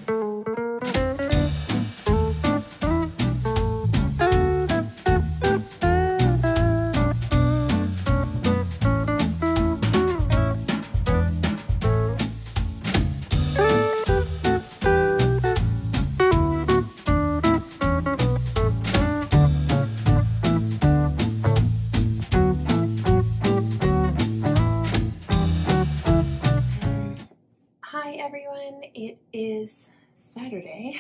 Hi everyone, it is Saturday.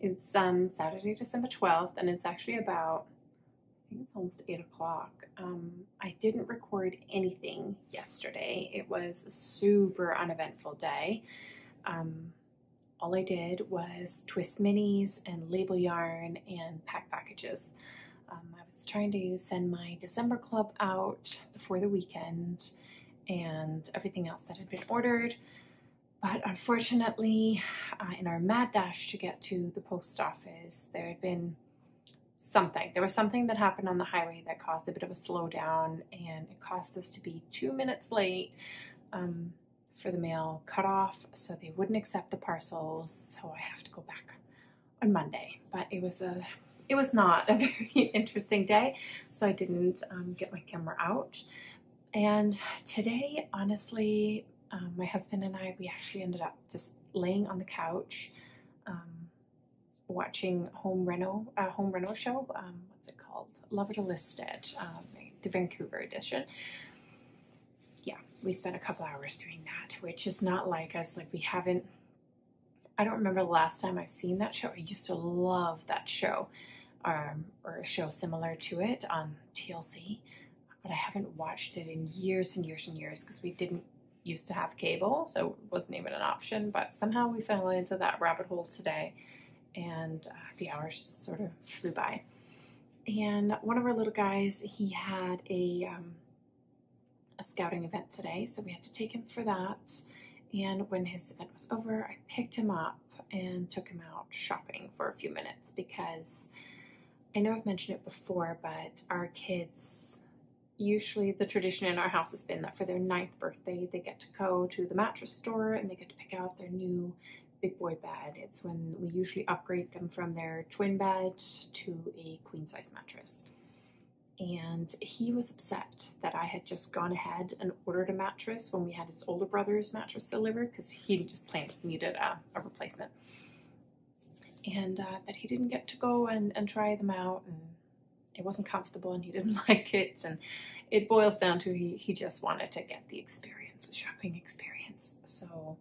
It's Saturday, December 12th, and it's actually about, I think it's almost 8 o'clock. I didn't record anything yesterday. It was a super uneventful day. All I did was twist minis and label yarn and pack packages. I was trying to send my December club out before the weekend and everything else that had been ordered. But unfortunately, in our mad dash to get to the post office, there had been something. There was something that happened on the highway that caused a bit of a slowdown, and it caused us to be 2 minutes late for the mail cutoff, so they wouldn't accept the parcels, so I have to go back on Monday. But it was not a very interesting day, so I didn't get my camera out. And today, honestly, my husband and I, we actually ended up just laying on the couch, watching home reno show. What's it called? Love It or List It, the Vancouver edition. Yeah, we spent a couple hours doing that, which is not like us. Like I don't remember the last time I've seen that show. I used to love that show, or a show similar to it on TLC, but I haven't watched it in years and years and years because we didn't used to have cable, so it wasn't even an option, but somehow we fell into that rabbit hole today, and the hours just sort of flew by. And one of our little guys, he had a scouting event today, so we had to take him for that. And when his event was over, I picked him up and took him out shopping for a few minutes, because I know I've mentioned it before, but our kids, usually the tradition in our house has been that for their 9th birthday, they get to go to the mattress store and they get to pick out their new big boy bed. It's when we usually upgrade them from their twin bed to a queen size mattress. And he was upset that I had just gone ahead and ordered a mattress when we had his older brother's mattress delivered, because he just plain needed a replacement. And that he didn't get to go and try them out, and it wasn't comfortable and he didn't like it, and it boils down to he just wanted to get the experience, the shopping experience. So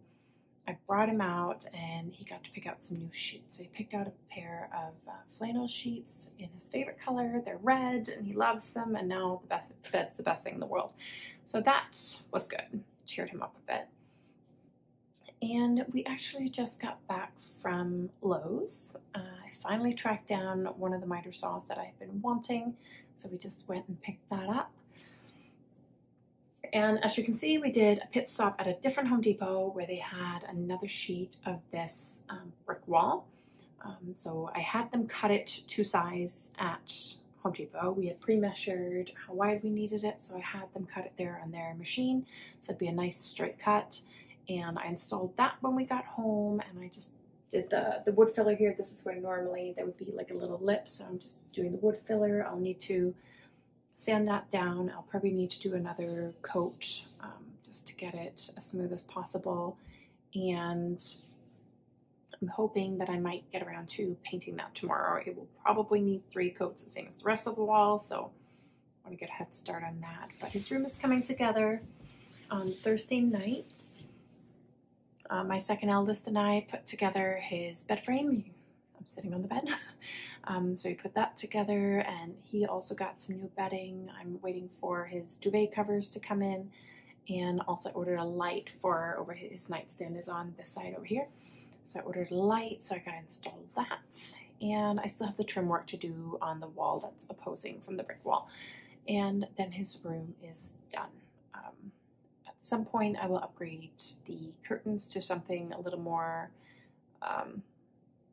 I brought him out and he got to pick out some new sheets. So he picked out a pair of flannel sheets in his favorite color. They're red and he loves them, and now the bed's the best thing in the world. So that was good. Cheered him up a bit. And we actually just got back from Lowe's. I finally tracked down one of the miter saws that I've been wanting, so we just went and picked that up. And as you can see, we did a pit stop at a different Home Depot where they had another sheet of this brick wall. So I had them cut it to size at Home Depot. We had pre-measured how wide we needed it, so I had them cut it there on their machine, so it'd be a nice straight cut. And I installed that when we got home, and I just did the wood filler here. This is where normally there would be like a little lip, so I'm just doing the wood filler. I'll need to sand that down. I'll probably need to do another coat just to get it as smooth as possible, and I'm hoping that I might get around to painting that tomorrow. It will probably need 3 coats, the same as the rest of the wall, so I want to get a head start on that. But his room is coming together on Thursday night. My second eldest and I put together his bed frame. I'm sitting on the bed. So we put that together, and he also got some new bedding. I'm waiting for his duvet covers to come in, and also ordered a light for over his nightstand is on this side over here. So I ordered a light, so I gotta install that. And I still have the trim work to do on the wall that's opposing from the brick wall. And then his room is done. At some point I will upgrade the curtains to something a little more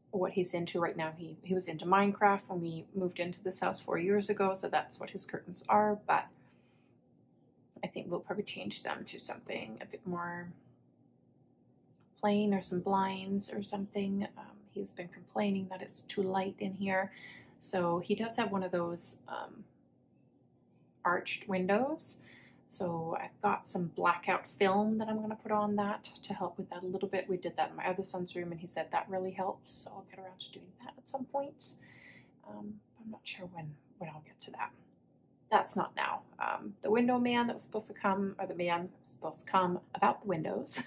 what he's into right now. He was into Minecraft when we moved into this house 4 years ago, so that's what his curtains are, but I think we'll probably change them to something a bit more plane or some blinds or something. He's been complaining that it's too light in here. So he does have one of those arched windows. So I've got some blackout film that I'm going to put on that to help with that a little bit. We did that in my other son's room and he said that really helped. So I'll get around to doing that at some point. I'm not sure when I'll get to that. That's not now. The window man that was supposed to come, or the man that was supposed to come about the windows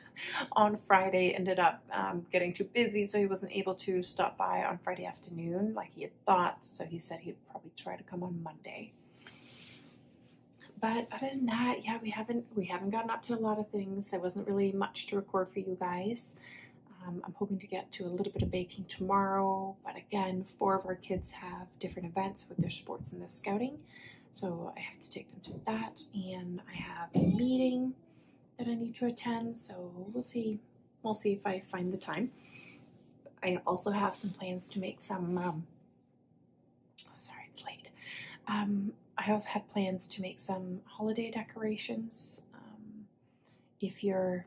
on Friday ended up getting too busy, so he wasn't able to stop by on Friday afternoon like he had thought. So he said he'd probably try to come on Monday. But other than that, yeah, we haven't gotten up to a lot of things. There wasn't really much to record for you guys. I'm hoping to get to a little bit of baking tomorrow, but again, 4 of our kids have different events with their sports and their scouting, so I have to take them to that, and I have a meeting that I need to attend, so we'll see if I find the time. I also have some plans to make some, sorry, it's late. I also had plans to make some holiday decorations. If you're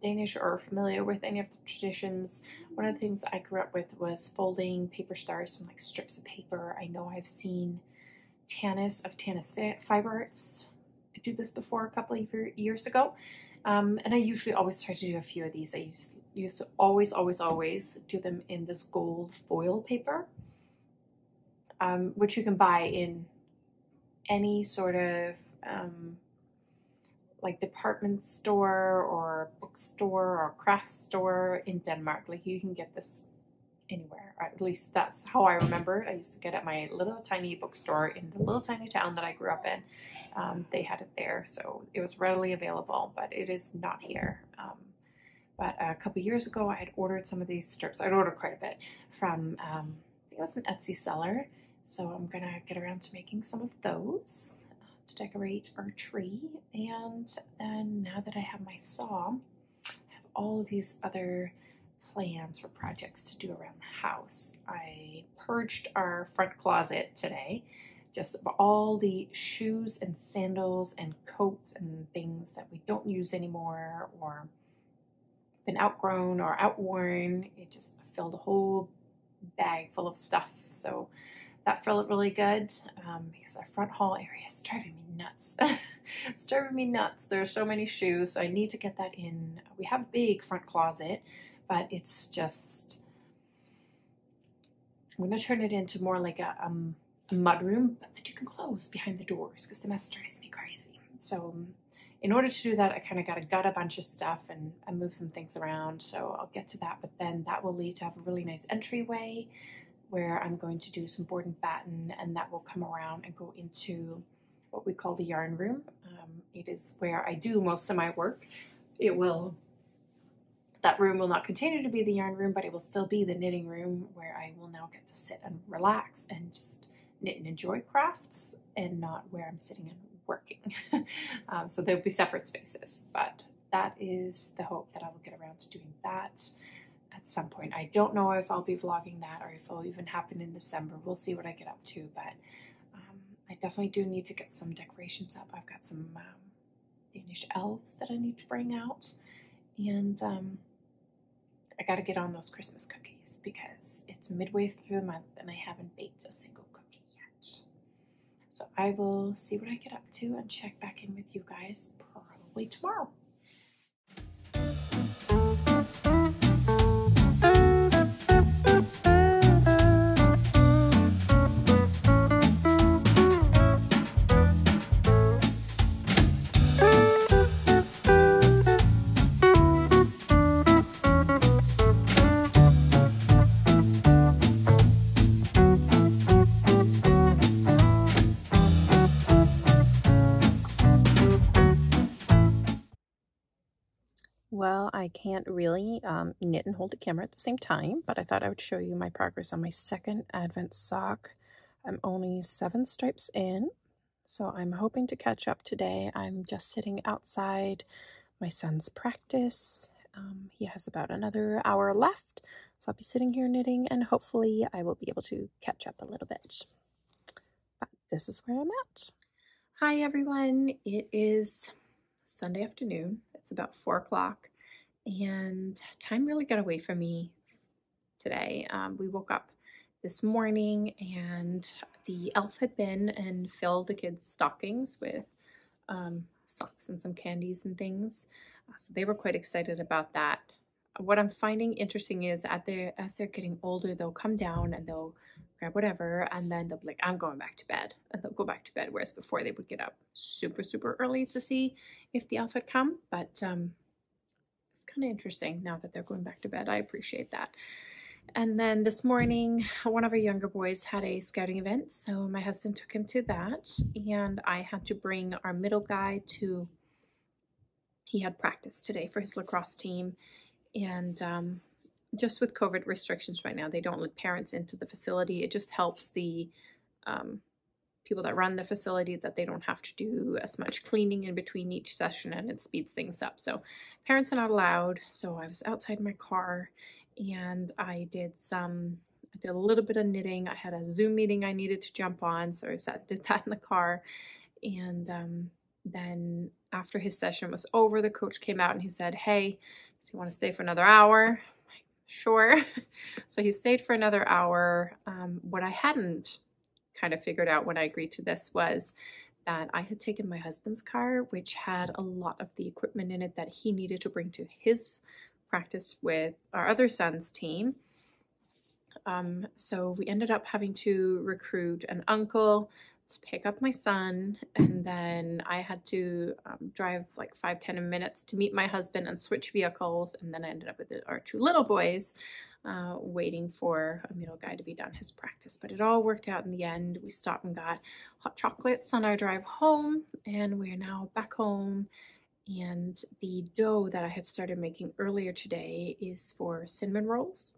Danish or familiar with any of the traditions, one of the things I grew up with was folding paper stars from like strips of paper. I know I've seen Tanis Fiber Arts do this before a couple of years ago, and I usually always try to do a few of these. I used to always do them in this gold foil paper, which you can buy in any sort of like department store or bookstore or craft store in Denmark. Like you can get this anywhere, or at least that's how I remember it. I used to get it at my little tiny bookstore in the little tiny town that I grew up in. They had it there, so it was readily available, but it is not here. But a couple years ago, I had ordered some of these strips. I'd ordered quite a bit from, I think it was an Etsy seller. So I'm gonna get around to making some of those to decorate our tree. And then now that I have my saw, I have all of these other plans for projects to do around the house. I purged our front closet today, just of all the shoes and sandals and coats and things that we don't use anymore or been outgrown or outworn. It just filled a whole bag full of stuff. So that felt really good because our front hall area is driving me nuts. It's driving me nuts. There are so many shoes, so I need to get that in. We have a big front closet, but it's just, I'm going to turn it into more like a mud room, but that you can close behind the doors because the mess drives me crazy. So in order to do that, I kind of got to gut a bunch of stuff and move some things around. So I'll get to that, but then that will lead to have a really nice entryway where I'm going to do some board and batten, and that will come around and go into what we call the yarn room. It is where I do most of my work. That room will not continue to be the yarn room, but it will still be the knitting room where I will now get to sit and relax and just knit and enjoy crafts, and not where I'm sitting and working. So there'll be separate spaces, but that is the hope that I will get around to doing that at some point. I don't know if I'll be vlogging that or if it'll even happen in December. We'll see what I get up to, but I definitely do need to get some decorations up. I've got some Danish elves that I need to bring out, and I got to get on those Christmas cookies because it's midway through the month and I haven't baked a single cookie yet. So I will see what I get up to and check back in with you guys probably tomorrow. Well, I can't really knit and hold the camera at the same time, but I thought I would show you my progress on my second Advent sock. I'm only 7 stripes in, so I'm hoping to catch up today. I'm just sitting outside my son's practice. He has about another hour left, so I'll be sitting here knitting, and hopefully I will be able to catch up a little bit. But this is where I'm at. Hi everyone, it is Sunday afternoon. It's about 4 o'clock, And time really got away from me today. We woke up this morning and the elf had been and filled the kids' stockings with socks and some candies and things. So they were quite excited about that. What I'm finding interesting is as they're getting older, they'll come down and they'll grab whatever, and then they'll be like, I'm going back to bed. And they'll go back to bed, whereas before they would get up super, super early to see if the elf had come. But it's kind of interesting now that they're going back to bed. I appreciate that. And then this morning, one of our younger boys had a scouting event, so my husband took him to that, and I had to bring our middle guy to, he had practice today for his lacrosse team, and just with COVID restrictions right now, they don't let parents into the facility. It just helps the people that run the facility that they don't have to do as much cleaning in between each session, and it speeds things up. So parents are not allowed, so I was outside my car, and I did a little bit of knitting. I had a Zoom meeting I needed to jump on, so I did that in the car. And then after his session was over, the coach came out and he said, hey, does he want to stay for another hour? I'm like, sure. So he stayed for another hour. What I hadn't kind of figured out when I agreed to this was that I had taken my husband's car, which had a lot of the equipment in it that he needed to bring to his practice with our other son's team. So we ended up having to recruit an uncle to pick up my son, and then I had to drive like 5-10 minutes to meet my husband and switch vehicles, and then I ended up with our two little boys waiting for a middle guy to be done his practice. But it all worked out in the end. We stopped and got hot chocolates on our drive home, and we're now back home. And the dough that I had started making earlier today is for cinnamon rolls,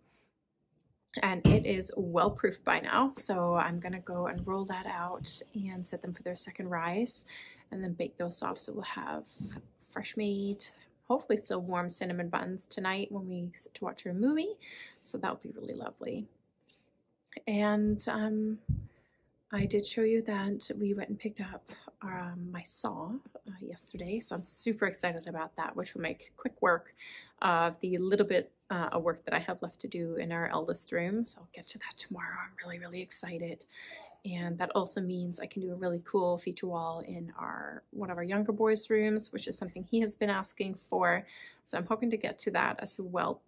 and it is well proofed by now, so I'm gonna go and roll that out and set them for their second rise, and then bake those off. So we'll have fresh made, hopefully still warm cinnamon buns tonight when we sit to watch a movie, so that'll be really lovely. And I did show you that we went and picked up my saw yesterday, so I'm super excited about that, which will make quick work of the little bit of work that I have left to do in our eldest room. So I'll get to that tomorrow. I'm really, really excited. And that also means I can do a really cool feature wall in one of our younger boys' rooms, which is something he has been asking for. So I'm hoping to get to that as well.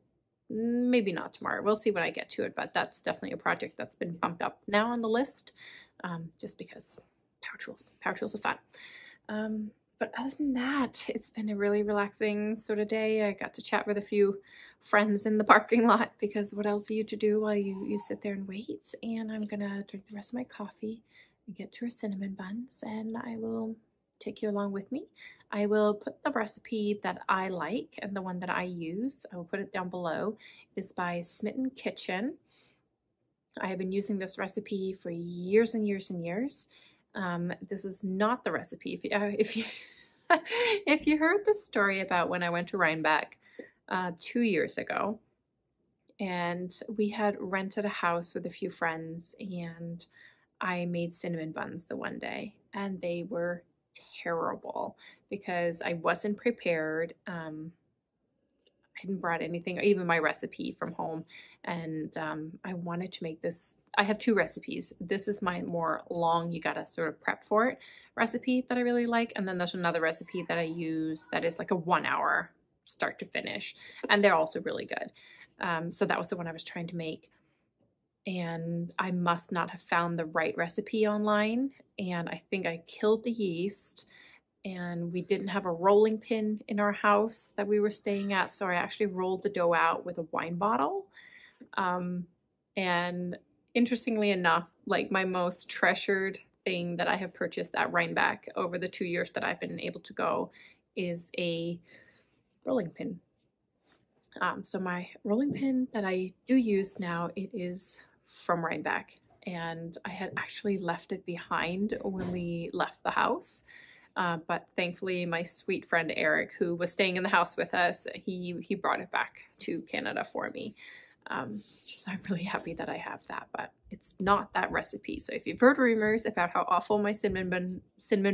Maybe not tomorrow. We'll see when I get to it, but that's definitely a project that's been bumped up now on the list, just because power tools are fun. But other than that, it's been a really relaxing sort of day. I got to chat with a few friends in the parking lot, because what else are you to do while you sit there and wait? And I'm gonna drink the rest of my coffee and get to our cinnamon buns, and I will take you along with me. I will put the recipe that I like and the one that I use, I will put it down below. It's by Smitten Kitchen. I have been using this recipe for years and years and years. This is not the recipe. If you heard the story about when I went to Rhinebeck 2 years ago, and we had rented a house with a few friends, and I made cinnamon buns the one day, and they were terrible because I wasn't prepared. I hadn't brought anything, or even my recipe from home, and I wanted to make this. I have two recipes. This is my more long, you gotta sort of prep for it recipe that I really like, and then there's another recipe that I use that is like a 1 hour start to finish, and they're also really good. So that was the one I was trying to make, and I must not have found the right recipe online, and I think I killed the yeast, and we didn't have a rolling pin in our house that we were staying at, so I actually rolled the dough out with a wine bottle. And interestingly enough, like my most treasured thing that I have purchased at Rhinebeck over the 2 years that I've been able to go is a rolling pin. So my rolling pin that I do use now, it is from Rhinebeck, and I had actually left it behind when we left the house. But thankfully my sweet friend Eric, who was staying in the house with us, he brought it back to Canada for me. So I'm really happy that I have that, but it's not that recipe. So if you've heard rumors about how awful my cinnamon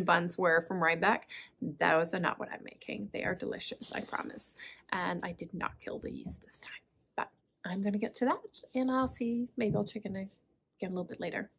buns were from Rhinebeck, those are not what I'm making. They are delicious, I promise. And I did not kill the yeast this time. But I'm gonna get to that, and I'll see. Maybe I'll check in again a little bit later.